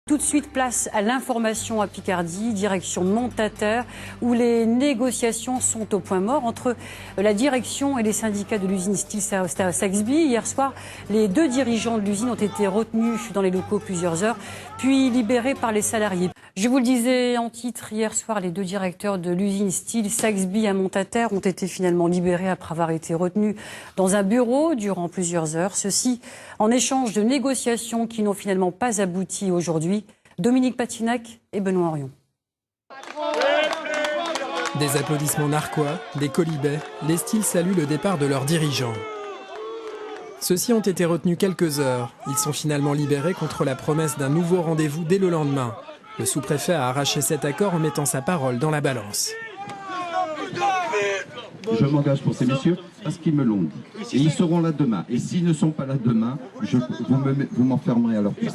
Tout de suite, place à l'information à Picardie, direction Montataire, où les négociations sont au point mort entre la direction et les syndicats de l'usine Steel Saxby. Hier soir, les deux dirigeants de l'usine ont été retenus dans les locaux plusieurs heures, puis libérés par les salariés. Je vous le disais en titre, hier soir, les deux directeurs de l'usine Steel Saxby à Montataire ont été finalement libérés après avoir été retenus dans un bureau durant plusieurs heures. Ceci en échange de négociations qui n'ont finalement pas abouti aujourd'hui. Dominique Patinac et Benoît Orion. Des applaudissements narquois, des quolibets, les Steel saluent le départ de leurs dirigeants. Ceux-ci ont été retenus quelques heures. Ils sont finalement libérés contre la promesse d'un nouveau rendez-vous dès le lendemain. Le sous-préfet a arraché cet accord en mettant sa parole dans la balance. Je m'engage pour ces messieurs parce qu'ils me l'ont dit. Et ils seront là demain. Et s'ils ne sont pas là demain, vous m'enfermerez à leur place.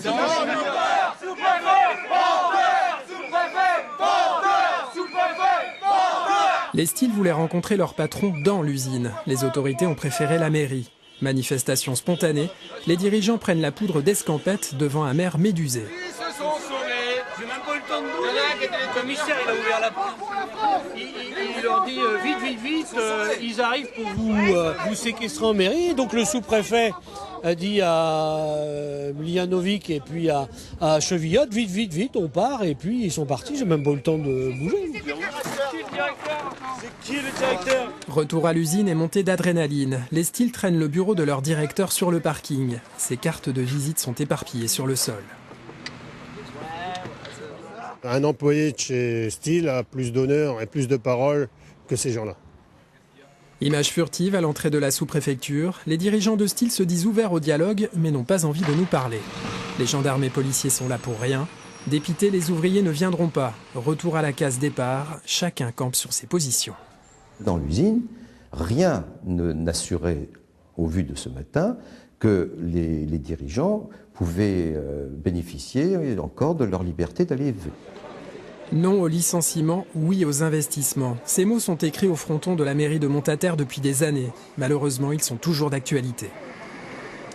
Les Steel voulaient rencontrer leur patron dans l'usine. Les autorités ont préféré la mairie. Manifestation spontanée, les dirigeants prennent la poudre d'escampette devant un maire médusé. Ils se sont sauvés. J'ai même pas eu le temps de bouger. Le commissaire, il a ouvert la porte. Il leur dit vite, ils arrivent pour vous séquestrer en mairie. Donc le sous-préfet a dit à Miljanovic et puis à Chevillotte, vite, on part. Et puis ils sont partis, j'ai même pas eu le temps de bouger. C'est qui le directeur ? Retour à l'usine et montée d'adrénaline. Les Steel traînent le bureau de leur directeur sur le parking. Ses cartes de visite sont éparpillées sur le sol. Un employé de chez Steel a plus d'honneur et plus de parole que ces gens-là. Image furtive à l'entrée de la sous-préfecture. Les dirigeants de Steel se disent ouverts au dialogue, mais n'ont pas envie de nous parler. Les gendarmes et policiers sont là pour rien. Dépités, les ouvriers ne viendront pas. Retour à la case départ, chacun campe sur ses positions. Dans l'usine, rien n'assurait, au vu de ce matin, que les dirigeants pouvaient bénéficier encore de leur liberté d'aller et venir. Non au licenciement, oui aux investissements. Ces mots sont écrits au fronton de la mairie de Montataire depuis des années. Malheureusement, ils sont toujours d'actualité.